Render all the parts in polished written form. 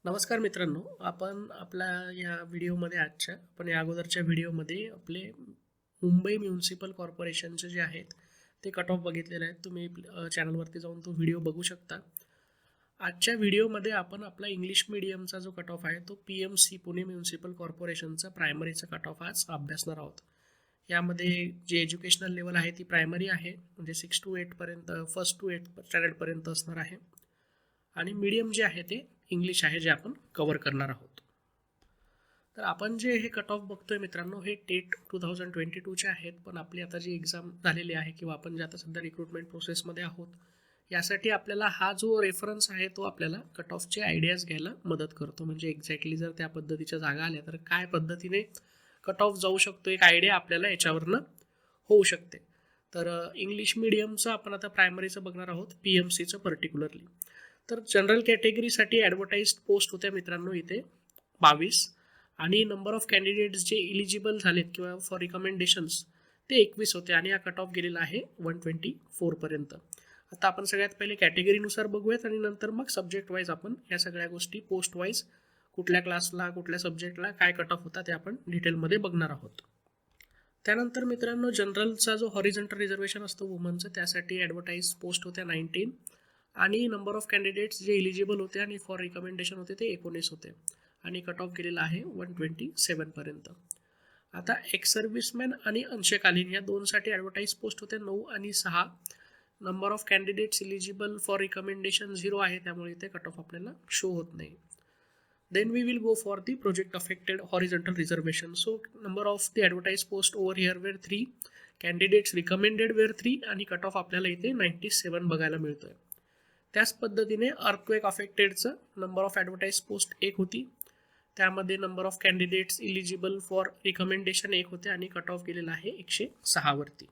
नमस्कार मित्रांनो, आपण आपल्या या व्हिडिओमध्ये आपण या अगोदरच्या व्हिडिओमध्ये आपले मुंबई म्युनिसिपल कॉर्पोरेशनचे जे आहेत ते कट ऑफ बघितलेले आहेत. तुम्ही चॅनलवरती जाऊन तो व्हिडिओ बघू शकता. आजच्या व्हिडिओमध्ये आपण आपला इंग्लिश मीडियमचा जो कट ऑफ आहे तो PMC पुणे म्युनिसिपल कॉर्पोरेशनचा प्रायमरीचा कट ऑफ आज अभ्यासणार आहोत. यामध्ये जी एज्युकेशनल लेवल आहे ती प्रायमरी आहे, म्हणजे 6 to 8पर्यंत, फर्स्ट टू 8 स्टँडर्डपर्यंत असणार आहे. आणि मीडियम जे आहे ते इंग्लिश आहे, जे आपण कव्हर करणार आहोत. तर आपण जे हे कट ऑफ बघतोय मित्रांनो, हे टेट 2022चे आहेत. पण आपली आता जी एक्झाम झालेली आहे किंवा आपण जे आता सध्या रिक्रुटमेंट प्रोसेसमध्ये आहोत, यासाठी आपल्याला हा जो रेफरन्स आहे तो आपल्याला कट ऑफचे आयडियाज घ्यायला मदत करतो. म्हणजे एक्झॅक्टली जर त्या पद्धतीच्या जागा आल्या तर काय पद्धतीने कट ऑफ जाऊ शकतो, एक आयडिया आपल्याला याच्यावरनं होऊ शकते. तर इंग्लिश मीडियमचं आपण आता प्रायमरीचं बघणार आहोत, PMCचं पर्टिक्युलरली. तर जनरल कॅटेगरीसाठी ॲडव्हर्टाईज पोस्ट होत्या मित्रांनो इथे 22, आणि नंबर ऑफ कॅन्डिडेट्स जे इलिजिबल झालेत किंवा फॉर रिकमेंडेशन्स ते 21 होते, आणि हा कट ऑफ गेलेला आहे 124पर्यंत. आता आपण सगळ्यात पहिले कॅटेगरीनुसार बघूयात आणि नंतर मग सब्जेक्ट वाईज आपण या सगळ्या गोष्टी पोस्ट वाईज कुठल्या क्लासला कुठल्या सब्जेक्टला काय कट ऑफ होता ते आपण डिटेलमध्ये बघणार आहोत. त्यानंतर मित्रांनो, जनरलचा जो हॉरिझॉन्टल रिझर्वेशन असतो वुमनचं, त्यासाठी ॲडव्हर्टाईज पोस्ट होत्या 19, आणि नंबर ऑफ कॅन्डिडेट्स जे इलिजिबल होते आणि फॉर रिकमेंडेशन होते ते 19 होते, आणि कट ऑफ गेलेला आहे 127पर्यंत. आता एक्स सर्व्हिसमॅन आणि अंशकालीन या दोनसाठी ॲडव्हर्टाईज पोस्ट होते 9 आणि 6. Number of candidates eligible for recommendation 0 आहे, त्यामुळे इथे कट ऑफ आपल्याला शो होत नाही. Then we will go for the project affected horizontal reservation. So number of the advertised post over here were 3, candidates recommended were 3, आणि cut off आपल्याला इथे 97 बघायला मिळतोय. त्याच पद्धतीने अर्थक्वेक अफेक्टेडचं नंबर ऑफ ॲडव्हर्टाईज पोस्ट 1 होती, त्यामध्ये number of candidates eligible for recommendation 1 होते, आणि कट ऑफ गेलेला आहे 106 वरती.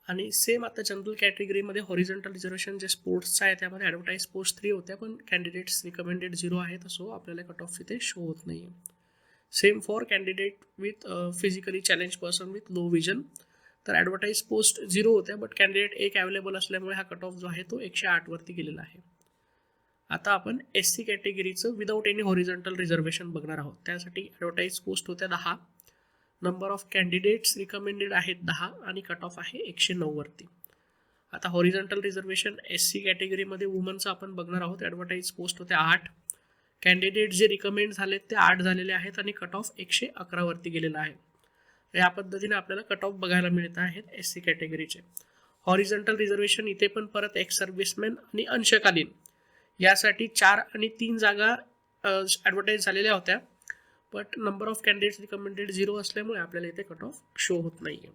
आणि सेम आता जनरल कॅटेगरीमध्ये हॉरिझॉन्टल रिझर्वेशन जे स्पोर्ट्सचं आहे त्यामध्ये ॲडव्हर्टाईज पोस्ट 3 होत्या, पण कॅन्डिडेट्स रिकमेंडेड 0 आहेत, सो आपल्याला कट ऑफ इथे शो होत नाही आहे. Same for candidate with physically challenge person with low vision, तर ॲडव्हर्टाईज पोस्ट 0 होत्या, बट कॅन्डिडेट 1 अवेलेबल असल्यामुळे हा कट ऑफ जो आहे तो 108 वरती गेलेला आहे. आता आपण SC कॅटेगरीचं विदाऊट एनी हॉरिझॉन्टल रिझर्वेशन बघणार आहोत. त्यासाठी ॲडव्हर्टाईज पोस्ट होत्या 10, नंबर ऑफ कॅन्डिडेट्स रिकमेंडेड आहेत 10, आणि कट ऑफ आहे 109 वरती. आता हॉरिझॉन्टल रिझर्वेशन SC कॅटेगरीमध्ये वुमनचं आपण बघणार आहोत. ॲडव्हर्टाईज पोस्ट होत्या 8, कॅन्डिडेट जे रिकमेंड झालेत ते 8 झालेले आहेत, आणि कट ऑफ 111 वरती गेलेला आहे. या पद्धतीने आपल्याला कट ऑफ बघायला मिळत आहेत SC कॅटेगरीचे. हॉरिझॉन्टल रिझर्वेशन इथे पण परत एक्स सर्व्हिसमॅन आणि अंशकालीन यासाठी 4 आणि 3 जागा ॲडव्हर्टाईज झालेल्या होत्या, but number of candidates recommended 0 असल्यामुळे आपल्याला इथे कट ऑफ शो होत नाही आहे.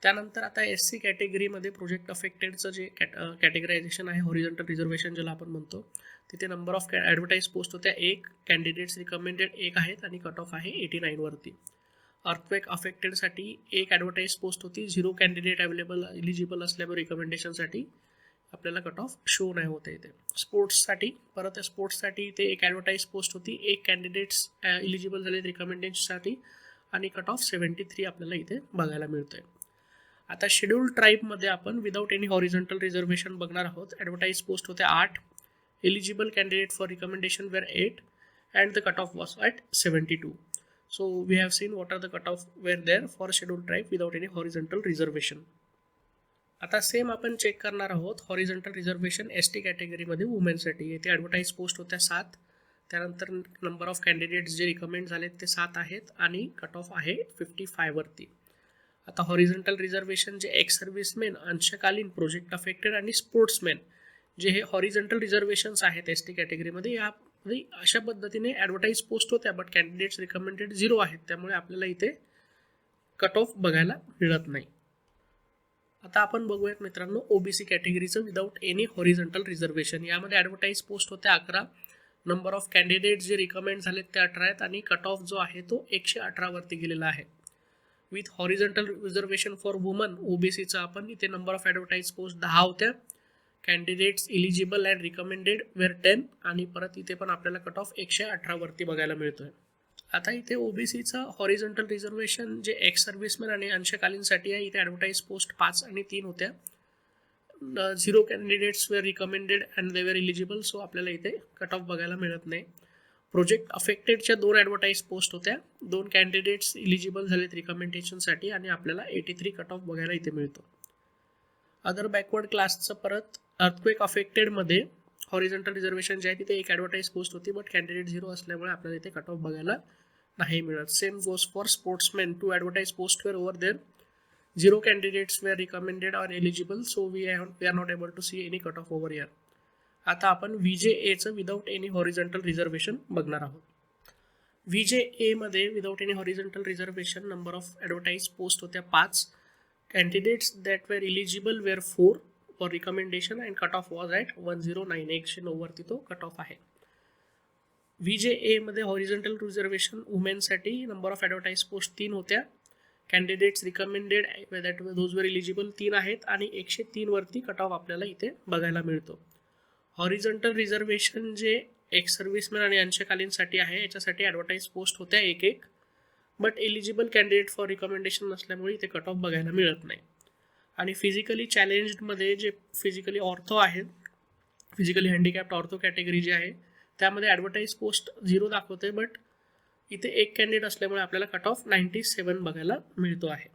त्यानंतर आता SC कॅटेगरीमध्ये प्रोजेक्ट अफेक्टेडचं जे कॅटेगरायझेशन आहे, हॉरिझॉन्टल रिझर्वेशन ज्याला आपण म्हणतो, तिथे नंबर ऑफ ॲडव्हर्टाईज पोस्ट होत्या 1, कॅन्डिडेट्स रिकमेंडेड 1 आहेत, आणि कट ऑफ आहे 89 वरती. अर्थक्वेक अफेक्टेडसाठी 1 ॲडव्हर्टाईज पोस्ट होती, 0 कॅन्डिडेट अवेलेबल इलिजिबल असल्यामुळे रिकमेंडेशनसाठी आपल्याला कट ऑफ शो नाही होते इथे. स्पोर्ट्ससाठी इथे 1 ॲडव्हर्टाईज पोस्ट होती, 1 कॅन्डिडेट्स इलिजिबल झाले रिकमेंडेशनसाठी, आणि कट ऑफ 73 आपल्याला इथे बघायला मिळतोय. आता शेड्यूल्ड ट्राईबमध्ये आपण विदाऊट एनी हॉरिझॉन्टल रिझर्वेशन बघणार आहोत. ॲडव्हर्टाईज पोस्ट होते 8, eligible candidate for recommendation were 8, and the cut off was at 72. So we have seen what are the cutoff were there for scheduled tribe without any horizontal reservation. आता same आपण check करणार आहोत horizontal reservation ST कॅटेगरीमध्ये वुमेनसाठी. येथे advertise post होत्या 7, त्यानंतर number of candidates जे recommend झालेत ते 7 आहेत, आणि कट ऑफ आहे 55 वरती. आता हॉरिझॉन्टल रिझर्वेशन जे एक्स सर्व्हिसमेन, अंशकालीन, प्रोजेक्ट अफेक्टेड आणि स्पोर्ट्समॅन जे हे हॉरिझॉन्टल रिझर्वेशन्स आहेत ST कॅटेगरीमध्ये, या अशा पद्धतीने ॲडव्हर्टाईज पोस्ट होत्या, बट कॅन्डिडेट्स रिकमेंडेड 0 आहेत, त्यामुळे आपल्याला इथे कट ऑफ बघायला मिळत नाही. आता आपण बघूयात मित्रांनो OBC कॅटेगरीचं विदाऊट एनी हॉरिझॉन्टल रिझर्वेशन. यामध्ये ॲडव्हर्टाईज पोस्ट होत्या 11, नंबर ऑफ कॅन्डिडेट्स जे रिकमेंड झालेत ते 18 आहेत, आणि कट ऑफ जो आहे तो 118 वरती गेलेला आहे. With horizontal reservation for woman OBCचं आपण इथे नंबर ऑफ ॲडव्हर्टाईज पोस्ट 10 होत्या, candidates eligible and recommended were 10, आणि परत इथे पण आपल्याला कट ऑफ 118 वरती बघायला मिळतोय. आता इथे OBCचं हॉरिझॉन्टल रिझर्वेशन जे एक्स सर्व्हिसमॅन आणि अंशकालीनसाठी आहे, इथे ॲडव्हर्टाईज पोस्ट 5 आणि 3 होत्या, 0 candidates were recommended and they were eligible, so आपल्याला इथे कट ऑफ बघायला मिळत नाही. प्रोजेक्ट अफेक्टेडच्या 2 ॲडव्हर्टाईज पोस्ट होत्या, 2 कॅन्डिडेट्स इलिजिबल झालेत रिकमेंडेशनसाठी आणि आपल्याला 83 कट ऑफ बघायला इथे मिळतो. अदर बॅकवर्ड क्लासचं परत अर्थक्वेक अफेक्टेडमध्ये हॉरिझॉन्टल रिझर्वेशन जे आहे तिथे 1 ॲडव्हर्टाईज पोस्ट होती, बट कॅन्डिडेट 0 असल्यामुळे आपल्याला इथे कट ऑफ बघायला नाही मिळत. Same goes for sportsman, 2 advertise post were over there, 0 candidates were recommended or eligible, so we are not able to see any cutoff over here. आता आपण VJAचं विदाउट एनी हॉरिझॉन्टल रिझर्वेशन बघणार आहोत. VJA मध्ये without any horizontal reservation number of advertise post होत्या 5, candidates that were eligible were 4 for recommendation and cut off was at 109, 109 वरती तो cut off आहे. VJA मध्ये हॉरिझॉन्टल रिझर्वेशन वुमेनसाठी नंबर ऑफ ॲडव्हर्टाईज पोस्ट 3 होत्या, candidates recommended that those were eligible 3 आहेत आणि 103 वरती कट ऑफ आपल्याला इथे बघायला मिळतो. हॉरिझॉन्टल रिझर्वेशन जे एक्स सर्व्हिसमॅन आणि अंशकालीनसाठी आहे याच्यासाठी ॲडव्हर्टाईज पोस्ट होत्या 1, but eligible candidate for recommendation नसल्यामुळे इथे कट ऑफ बघायला मिळत नाही. आणि फिजिकली चॅलेंज्डमध्ये जे फिजिकली ऑर्थो आहेत, फिजिकली हँडिकॅप्ड ऑर्थो कॅटेगरी जी आहे त्यामध्ये ॲडव्हर्टाईज पोस्ट 0 दाखवते, बट इथे 1 कॅन्डिडेट असल्यामुळे आपल्याला कट ऑफ 97 बघायला मिळतो आहे.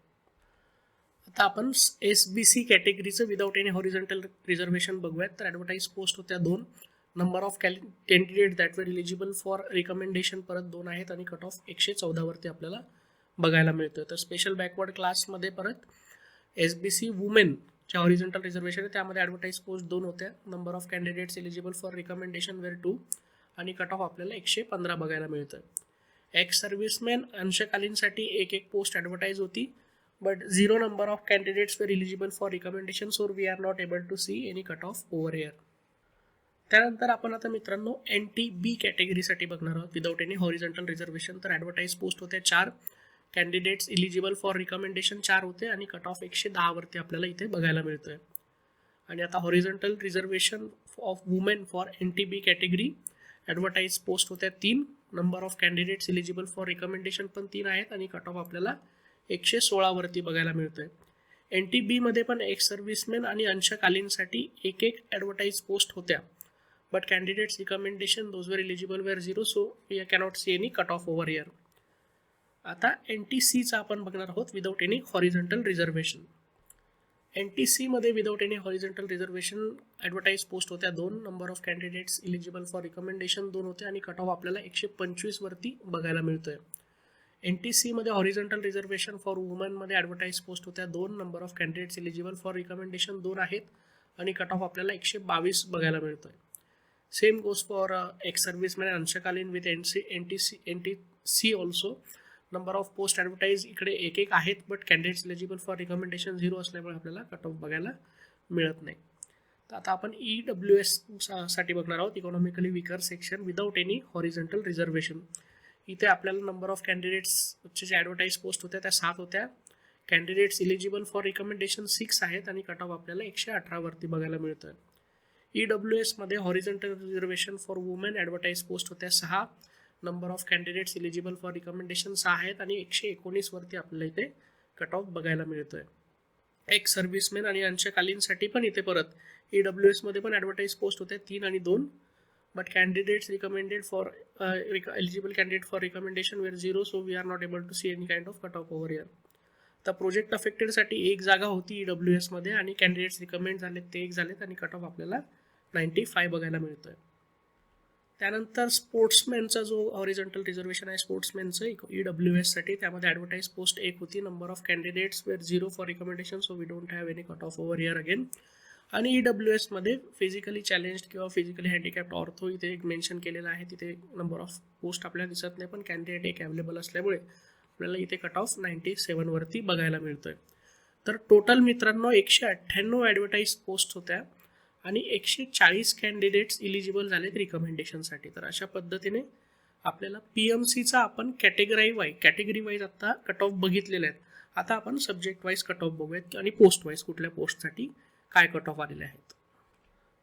आता आपण SBC कॅटेगरीचं विदाउट एनी हॉरिझॉन्टल रिझर्वेशन बघूयात. तर ॲडव्हर्टाईज पोस्ट होत्या 2, number of candidate that were eligible for recommendation परत 2 आहेत आणि कट ऑफ 114 वरती आपल्याला बघायला मिळतो. तर स्पेशल बॅकवर्ड क्लासमध्ये परत SBC वुमेनच्या हॉरिझॉन्टल रिझर्वेशन आहे त्यामध्ये ॲडव्हर्टाईज पोस्ट 2 होत्या, number of candidates eligible for recommendation were 2 आणि कट ऑफ आपल्याला 115 बघायला मिळतं. एक्स सर्व्हिसमॅन अंशकालीनसाठी 1 पोस्ट ॲडव्हर्टाईज होती, but 0 number of candidates were eligible for recommendation, so we are not able to see any cut off over here. त्यानंतर आपण आता मित्रांनो NTB कॅटेगरीसाठी बघणार आहोत विदाउट एनी हॉरिझॉन्टल रिझर्वेशन. तर ॲडव्हर्टाईज पोस्ट होत्या 4, कॅन्डिडेट्स इलिजिबल फॉर रिकमेंडेशन 4 होते आणि कट ऑफ 110 वरती आपल्याला इथे बघायला मिळतोय. आणि आता horizontal reservation of women for NTB category advertise post होत्या 3, number of candidates eligible for recommendation पण 3 आहेत आणि कट ऑफ आपल्याला 116 वरती बघायला मिळतोय. NTB मध्ये पण एक्स सर्व्हिसमॅन आणि अंशकालीनसाठी 1 ॲडव्हर्टाईज पोस्ट होत्या, but candidates recommendation those were eligible were 0, so we cannot see any cut off over here. आता NTCचा आपण बघणार आहोत without any horizontal reservation. NTC मध्ये without any horizontal reservation advertise post होत्या 2, number of candidates eligible for recommendation 2 होते आणि cut off आपल्याला 125 वरती बघायला मिळतोय. NTC मध्ये हॉरिझॉन्टल रिझर्वेशन फॉर वुमनमध्ये ॲडव्हर्टाईज पोस्ट होत्या 2, number of candidates eligible for recommendation 2 आहेत आणि कट ऑफ आपल्याला 122 बघायला मिळतोय. Same goes for ex serviceman अंशकालीन with NTC also. Number of post advertise इकडे 1 आहेत, but candidates eligible for recommendation 0 असल्यामुळे आपल्याला कट ऑफ बघायला मिळत नाही. तर आता आपण EWS साठी बघणार आहोत, economically weaker section without any horizontal reservation. इथे आपल्याला नंबर ऑफ कॅन्डिडेट्सचे जे ॲडव्हर्टाईज पोस्ट होत्या त्या 7 होत्या, कॅन्डिडेट्स इलिजिबल फॉर रिकमेंडेशन 6 आहेत आणि कट ऑफ आपल्याला 118 वरती बघायला मिळतं. EWS मध्ये horizontal reservation for women advertise post होत्या 6, number of candidates eligible for recommendation 6 आहेत आणि 119 वरती आपल्याला इथे कट ऑफ बघायला मिळतोय. एक्स सर्व्हिसमॅन आणि अंशकालीनसाठी पण इथे परत EWS मध्ये पण ॲडव्हर्टाईज पोस्ट होत्या 3 आणि 2, but candidates recommended for eligible candidate for recommendation were 0, so we are not able to see any kind of cut off over here. तर प्रोजेक्ट अफेक्टेडसाठी 1 जागा होती EWS मध्ये आणि कॅन्डिडेट्स रिकमेंड झालेत ते 1 झालेत आणि कट ऑफ आपल्याला 95 बघायला मिळतोय. त्यानंतर स्पोर्ट्समॅनचा जो हॉरिझॉन्टल रिझर्वेशन आहे स्पोर्ट्समॅनचं EWS साठी, त्यामध्ये ॲडव्हर्टाईज पोस्ट 1 होती, number of candidates were 0 for recommendation, so we don't have any cut off over here again. आणि EWS मध्ये फिजिकली चॅलेंज्ड किंवा फिजिकली हँडिकॅप्ड ऑर्थो इथे एक मेन्शन केलेलं आहे, तिथे नंबर ऑफ पोस्ट आपल्याला दिसत नाही, पण कॅन्डिडेट एक अवेलेबल असल्यामुळे आपल्याला इथे कट ऑफ 97 वरती बघायला मिळतोय. तर टोटल मित्रांनो 198 ॲडव्हर्टाईज पोस्ट होत्या आणि 140 कॅन्डिडेट्स इलिजिबल झालेत रिकमेंडेशनसाठी. तर अशा पद्धतीने आपल्याला PMCचा आपण कॅटेगरी वाईज आता कट ऑफ बघितलेले आहेत. आता आपण सब्जेक्ट वाईज कट ऑफ बघूयात आणि पोस्ट वाईज कुठल्या पोस्टसाठी काय कट ऑफ आलेले आहेत.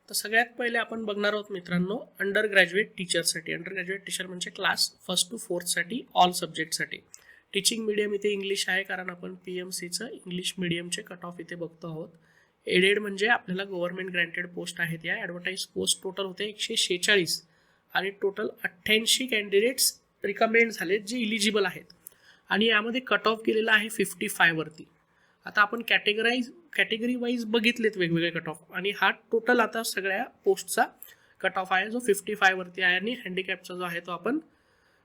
तर सगळ्यात पहिले आपण बघणार आहोत मित्रांनो अंडर ग्रॅज्युएट टीचरसाठी. अंडर ग्रॅज्युएट टीचर म्हणजे क्लास 1 to 4 साठी ऑल सब्जेक्टसाठी. टीचिंग मीडियम इथे इंग्लिश आहे कारण आपण PMCचं इंग्लिश मीडियमचे कट ऑफ इथे बघतो आहोत. एडेड म्हणजे आपल्याला गव्हर्नमेंट ग्रँटेड पोस्ट आहेत. या ॲडव्हर्टाईज पोस्ट टोटल होते 146 आणि टोटल 88 कॅन्डिडेट्स रिकमेंड झालेत जे इलिजिबल आहेत आणि यामध्ये कट ऑफ केलेला आहे 55 वरती. आता आपण कॅटेगरी वाईज बघितलेत वेगवेगळे कट ऑफ आणि हा टोटल आता सगळ्या पोस्टचा कट ऑफ आहे जो 55 वरती आहे आणि हँडिकॅपचा जो आहे तो आपण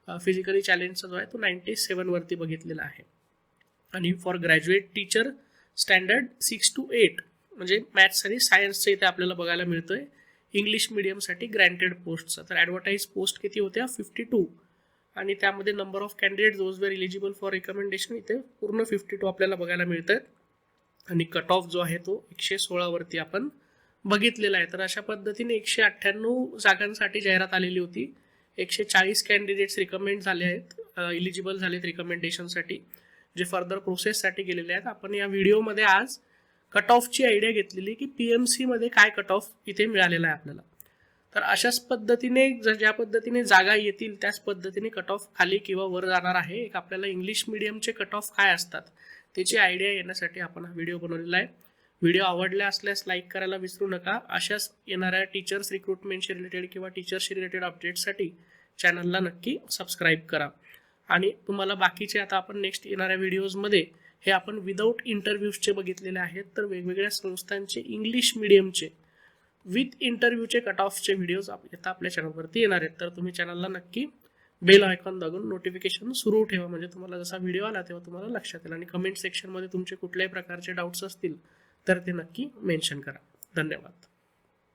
फिजिकली चॅलेंजचा जो आहे तो 97 वरती बघितलेला आहे. आणि for graduate teacher standard 6 to 8 म्हणजे मॅथ्स आणि सायन्सचं इथे आपल्याला बघायला मिळतोय. इंग्लिश मिडियमसाठी ग्रँटेड पोस्टचा तर ॲडव्हर्टाईज पोस्ट किती होत्या 52 आणि त्यामध्ये number of candidate those were eligible for recommendation इथे पूर्ण 52 आपल्याला बघायला मिळत आहेत आणि कट ऑफ जो आहे तो 116 वरती आपण बघितलेला आहे. तर अशा पद्धतीने 198 जागांसाठी जाहिरात आलेली होती. 140 कॅन्डिडेट्स रिकमेंड झाले आहेत, इलिजिबल झालेत रिकमेंडेशनसाठी जे फर्दर प्रोसेससाठी गेलेले आहेत. आपण या व्हिडिओमध्ये आज कट ऑफची आयडिया घेतलेली की PMC मध्ये काय कट ऑफ इथे मिळालेला आहे आपल्याला. तर अशाच पद्धतीने ज्या पद्धतीने जागा येतील त्याच पद्धतीने कट ऑफ खाली किंवा वर जाणार आहे. एक आपल्याला इंग्लिश मिडियमचे कट ऑफ काय असतात त्याची आयडिया येण्यासाठी आपण हा व्हिडिओ बनवलेला आहे. व्हिडिओ आवडला असल्यास लाईक करायला विसरू नका. अशाच येणाऱ्या टीचर्स रिक्रुटमेंटशी रिलेटेड किंवा टीचर्सशी रिलेटेड अपडेट्ससाठी चॅनलला नक्की सबस्क्राईब करा. आणि तुम्हाला बाकीचे आता आपण नेक्स्ट येणाऱ्या व्हिडिओजमध्ये हे आपण विदाऊट इंटरव्ह्यूजचे बघितलेले आहेत. तर वेगवेगळ्या संस्थांचे इंग्लिश मिडियमचे विथ इंटरव्ह्यूचे कट ऑफचे व्हिडिओज आता आपल्या चॅनलवरती येणार आहेत. तर तुम्ही चॅनलला नक्की बेल आयकॉन दाबून नोटिफिकेशन सुरू ठेवा म्हणजे तुम्हाला जसा व्हिडिओ आला तेव्हा तुम्हाला लक्षात येईल. आणि कमेंट सेक्शनमध्ये तुमचे कुठल्याही प्रकारचे डाऊट्स असतील तर ते नक्की मेन्शन करा. धन्यवाद.